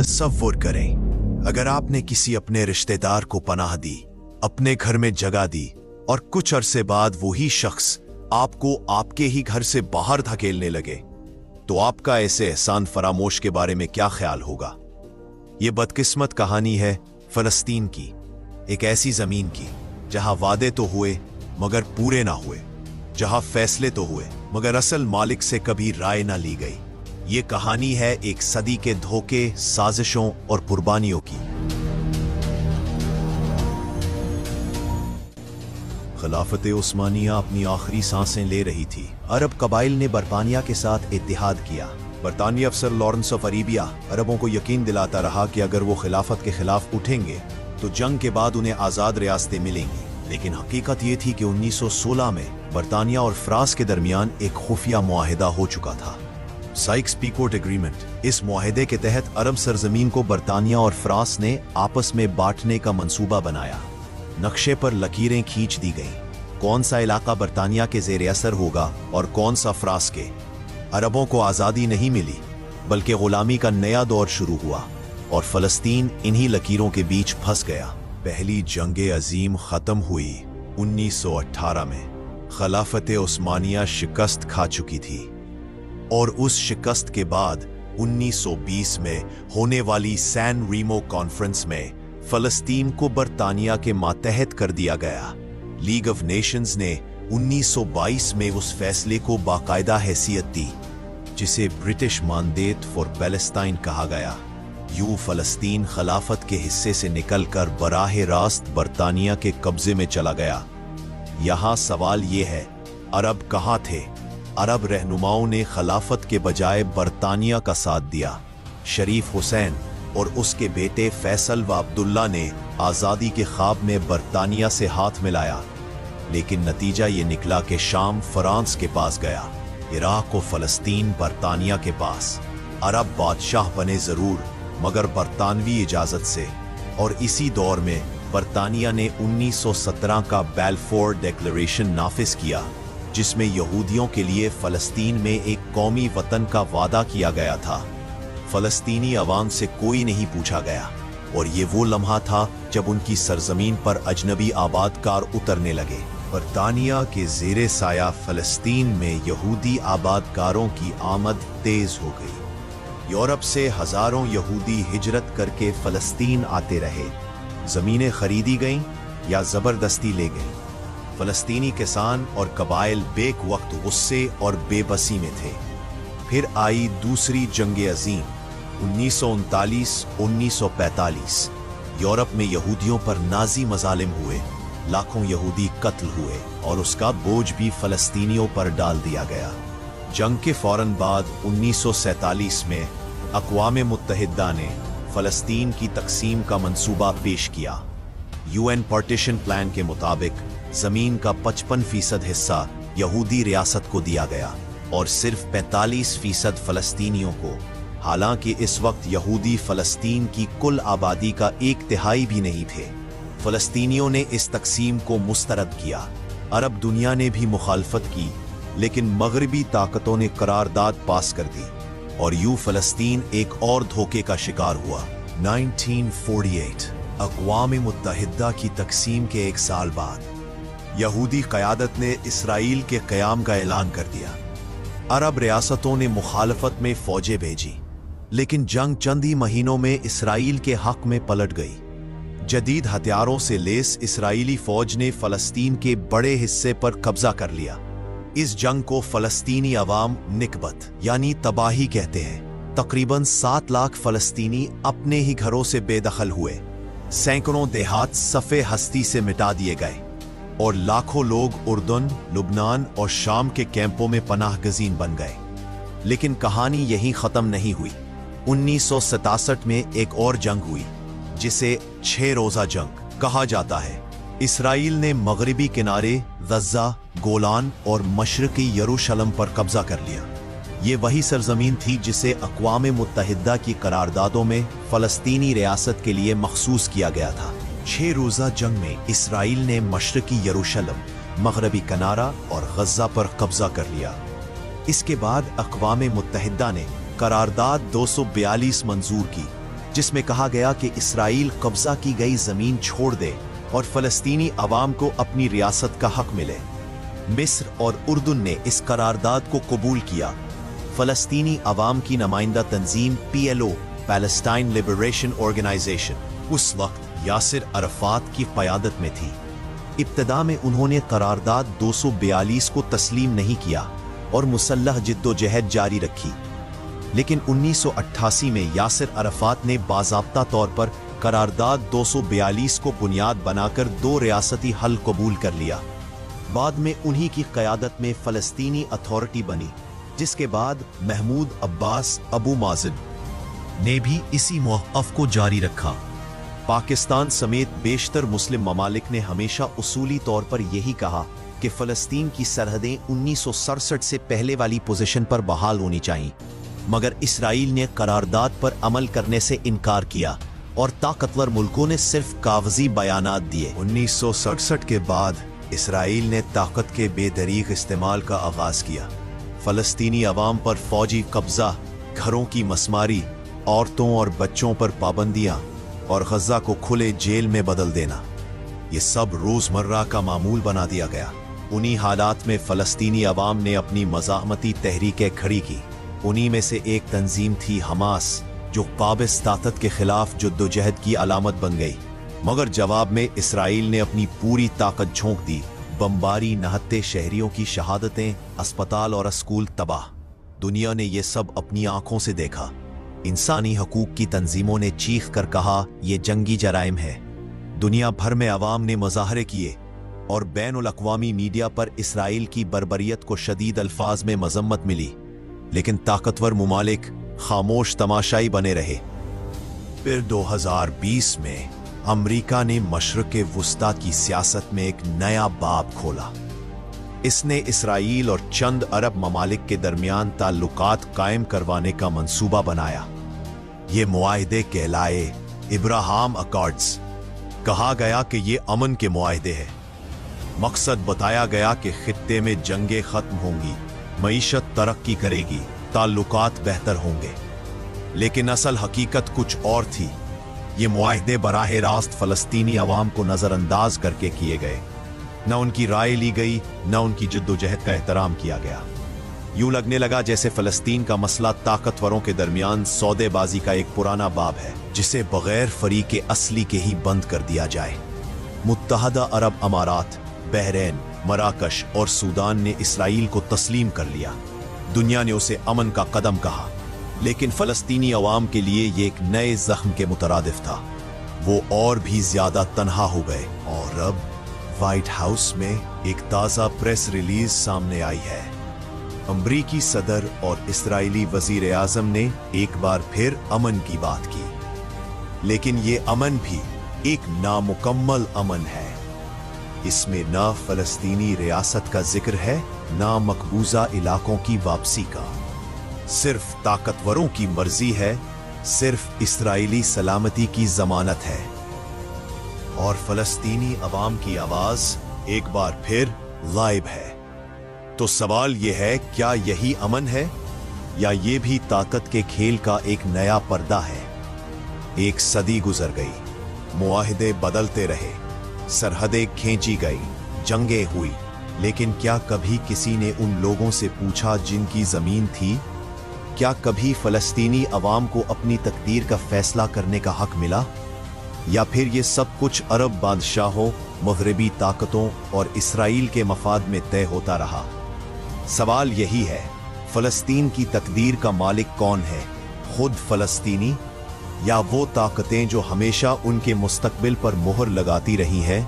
तसव्वुर करें, अगर आपने किसी अपने रिश्तेदार को पनाह दी, अपने घर में जगह दी और कुछ अरसे बाद वही शख्स आपको आपके ही घर से बाहर धकेलने लगे, तो आपका ऐसे एहसान फरामोश के बारे में क्या ख्याल होगा। ये बदकिस्मत कहानी है फलस्तीन की, एक ऐसी जमीन की जहां वादे तो हुए मगर पूरे ना हुए, जहां फैसले तो हुए मगर असल मालिक से कभी राय ना ली गई। ये कहानी है एक सदी के धोखे, साजिशों और कुर्बानियों की। खिलाफत उस्मानिया अपनी आखिरी सांसें ले रही थी। अरब कबाइल ने बरतानिया के साथ इत्तेहाद किया। बरतानी अफसर लॉरेंस ऑफ अरेबिया अरबों को यकीन दिलाता रहा कि अगर वो खिलाफत के खिलाफ उठेंगे तो जंग के बाद उन्हें आज़ाद रियासतें मिलेंगी। लेकिन हकीकत ये थी कि 1916 में बरतानिया और फ्रांस के दरमियान एक खुफिया मुआहिदा हो चुका था, साइक्स-पीकोट एग्रीमेंट। इस मुआहिदे के तहत अरब सरजमीन को बरतानिया और फ्रांस ने आपस में बांटने का मंसूबा बनाया। नक्शे पर लकीरें खींच दी गईं, कौन सा इलाका बरतानिया के ज़ेरे असर होगा और कौन सा फ्रांस के। अरबों को आज़ादी नहीं मिली बल्कि गुलामी का नया दौर शुरू हुआ और फलस्तीन इन्हीं लकीरों के बीच फंस गया। पहली जंगे अजीम खत्म हुई 1918 में। खिलाफत उस्मानिया शिकस्त खा चुकी थी और उस शिकस्त के बाद 1920 में होने वाली सैन रीमो कॉन्फ्रेंस में फलस्तीन को बरतानिया के मातहत कर दिया गया। लीग ऑफ नेशंस ने 1922 में उस फैसले को बाकायदा हैसियत दी जिसे ब्रिटिश मानदेत फॉर पैलेस्टाइन कहा गया। यूं फलस्तीन खिलाफत के हिस्से से निकलकर बराह रास्त बरतानिया के कब्जे में चला गया। यहां सवाल यह है, अरब कहां थे? अरब रहनुमाओं ने खिलाफत के बजाय बरतानिया का साथ दिया। शरीफ हुसैन और उसके बेटे फैसल व अब्दुल्ला ने आज़ादी के ख्वाब में बरतानिया से हाथ मिलाया, लेकिन नतीजा ये निकला कि शाम फ्रांस के पास गया, इराक और फलस्तीन बरतानिया के पास। अरब बादशाह बने जरूर मगर बरतानवी इजाजत से। और इसी दौर में बरतानिया ने 1917 का बैलफोर डिक्लेरेशन नाफिज किया, जिसमें यहूदियों के लिए फलस्तीन में एक कौमी वतन का वादा किया गया था। फलस्तीनी अवाम से कोई नहीं पूछा गया और ये वो लम्हा था जब उनकी सरजमीन पर अजनबी आबादकार उतरने लगे। बरतानिया के ज़ेरे साया फलस्तीन में यहूदी आबादकारों की आमद तेज हो गई। यूरोप से हजारों यहूदी हिजरत करके फलस्तीन आते रहे। जमीनें खरीदी गईं या जबरदस्ती ले गईं। फलस्तीनी किसान और कबाइल बेक वक्त गुस्से और बेबसी में थे। फिर आई दूसरी जंग अजीम 1939-1945। यूरोप में यहूदियों पर नाजी मजालिम हुए, लाखों यहूदी कत्ल हुए और उसका बोझ भी फलस्तीनियों पर डाल दिया गया। जंग के फौरन बाद 1947 में अक़वाम मुत्तहिदा ने फलस्तीन की तकसीम का मंसूबा पेश किया। यूएन पार्टीशन प्लान के मुताबिक जमीन का 55% हिस्सा यहूदी रियासत को दिया गया और सिर्फ 45% फलस्तीनियों को। हालांकि इस वक्त यहूदी फलस्तीन की कुल आबादी का 1/3 भी नहीं थे। फलस्तीनियों ने इस तकसीम को मुस्तरद किया। अरब दुनिया ने भी मुखालफत की, लेकिन मगरबी ताकतों ने करारदाद पास कर दी और यूं फलस्तीन एक और धोखे का शिकार हुआ। 1948 अक़वाम मुत्तहिदा की तकसीम के 1 साल बाद यहूदी क़यादत ने इसराइल के क़याम का ऐलान कर दिया। अरब रियासतों ने मुखालफत में फौजें भेजी, लेकिन जंग चंद ही महीनों में इसराइल के हक में पलट गई। जदीद हथियारों से लेस इसराइली फौज ने फलस्तीन के बड़े हिस्से पर कब्जा कर लिया। इस जंग को फलस्तीनी अवाम निकबत यानी तबाही कहते हैं। तकरीबन 7 लाख फलस्तीनी अपने ही घरों से बेदखल हुए। सैकड़ों देहात सफ़े हस्ती से मिटा दिए गए और लाखों लोग उर्दन, लुबनान और शाम के कैंपों में पनाह गजीन बन गए। लेकिन कहानी यहीं ख़त्म नहीं हुई। 1967 में एक और जंग हुई जिसे 6 रोज़ा जंग कहा जाता है। इसराइल ने मगरबी किनारे गज़ा, गोलान और मशरक़ी यरूशलम पर कब्जा कर लिया। ये वही सरजमीन थी जिसे अक़वाम मुत्तहिदा की करारदादों में फ़लस्तीनी रियासत के लिए मखसूस किया गया था। 6 रोज़ा जंग में इसराइल ने मशरक़ी यरूशलम, मगरबी किनारा और गज़ा पर कब्जा कर लिया। इसके बाद अक़वाम मुत्तहिदा ने करारदाद 242 मंजूर की जिसमें कहा गया कि इसराइल कब्जा की गई जमीन छोड़ दे और फलस्तीनी अवाम को अपनी रियासत का हक मिले। मिस्र और उर्दुन ने इस करारदाद को कबूल किया। फलस्तीनी अवाम की नुमाइंदा तंजीम PLO, पैलेस्टाइन लिबरेशन ऑर्गेनाइजेशन, उस वक्त यासिर अरफात की क़यादत में थी। इब्तदा में उन्होंने करारदाद 242 को तस्लीम नहीं किया और मुसल्लह जिद्दोजहद जारी रखी, लेकिन 1988 में यासिर अरफात ने बाज़ाब्ता तौर पर करारदाद 242 को बुनियाद बनाकर 2 रियासती हल कबूल कर लिया। बाद में उन्हीं की क़यादत में फ़लस्तीनी अथॉरिटी बनी, जिसके बाद महमूद अब्बास अबू माज़िन ने भी इसी मौक़िफ़ को जारी रखा। पाकिस्तान समेत बेशतर मुस्लिम ममालिक ने हमेशा उसूली तौर पर यही कहा कि फ़लस्तीन की सरहदें 1967 से पहले वाली पोजीशन पर बहाल होनी चाहिए, मगर इसराइल ने करारदाद पर अमल करने से इनकार किया और ताकतवर मुल्कों ने सिर्फ कागजी बयानात दिए। 1967 के बाद इसराइल ने ताकत के बेदरीग इस्तेमाल का आगाज किया। फलस्तीनी अवाम पर फौजी कब्जा, घरों की मसमारी, औरतों और बच्चों पर पाबंदियां और गजा को खुले जेल में बदल देना, ये सब रोजमर्रा का मामूल बना दिया गया। उन्हीं हालात में फलस्तीनी अवाम ने अपनी मज़ाहमती तहरीकें खड़ी की। उन्हीं में से एक तंजीम थी हमास, जो काबिज ताकत के खिलाफ जद्दोजहद की अलामत बन गई, मगर जवाब में इसराइल ने अपनी पूरी ताकत झोंक दी। बमबारी, नहत्ते शहरियों की शहादतें, अस्पताल और स्कूल तबाह। दुनिया ने ये सब अपनी आंखों से देखा। इंसानी हकूक की तंजीमों ने चीख कर कहा, ये जंगी जराइम है। दुनिया भर में अवाम ने मुजाहरे किए और बैनुल अक़वामी मीडिया पर इसराइल की बर्बरियत को शदीद अल्फाज में मजम्मत मिली, लेकिन ताकतवर मुमालिक खामोश तमाशाई बने रहे। फिर 2020 में अमरीका ने मशरिक़ वुस्ता की सियासत में एक नया बाब खोला। इसने इसराइल और चंद अरब ममालिक के दरमियान ताल्लुकात कायम करवाने का मंसूबा बनाया। ये मुआहदे कहलाए इब्राहिम अकॉर्ड्स। कहा गया कि ये अमन के मुआहदे हैं। मकसद बताया गया कि खित्ते में जंगें खत्म होंगी, मईशत तरक्की करेगी, ताल्लुकात बेहतर होंगे। लेकिन असल हकीकत कुछ और थी। ये मुआहदे बराह रास्त फलस्तीनी अवाम को नजरअंदाज करके किए गए। न उनकी राय ली गई, न उनकी जद्दोजहद का एहतराम किया गया। यूं लगने लगा जैसे फलस्तीन का मसला ताकतवरों के दरमियान सौदेबाजी का एक पुराना बाब है, जिसे बगैर फरीक असली के ही बंद कर दिया जाए। मुत्तहदा अरब अमारात, बहरीन, मराकश और सूडान ने इसराइल को तस्लीम कर लिया। दुनिया ने उसे अमन का कदम कहा, लेकिन फलस्तीनी अवाम के लिए ये एक नए जख्म के मुतरादिफ था। वो और भी ज्यादा तन्हा हो गए और अब व्हाइट हाउस में एक ताज़ा प्रेस रिलीज सामने आई है। अमरीकी सदर और इस्राइली वजीर आज़म ने एक बार फिर अमन की बात की, लेकिन ये अमन भी एक नामुकम्मल अमन है। इसमें ना फलस्तीनी रियासत का जिक्र है, ना मकबूजा इलाकों की वापसी का। सिर्फ ताकतवरों की मर्जी है, सिर्फ इस्राइली सलामती की जमानत है और फलस्तीनी अवाम की आवाज एक बार फिर गायब है। तो सवाल यह है, क्या यही अमन है या ये भी ताकत के खेल का एक नया पर्दा है? एक सदी गुजर गई, मुआहदे बदलते रहे, सरहदें खींची गई, जंगें हुई, लेकिन क्या कभी किसी ने उन लोगों से पूछा जिनकी जमीन थी? क्या कभी फलस्तीनी अवाम को अपनी तकदीर का फैसला करने का हक मिला? या फिर ये सब कुछ अरब बादशाहों, मगरबी ताकतों और इसराइल के मफाद में तय होता रहा? सवाल यही है, फलस्तीन की तकदीर का मालिक कौन है? खुद फलस्तीनी या वो ताकतें जो हमेशा उनके मुस्तकबिल पर मोहर लगाती रही हैं?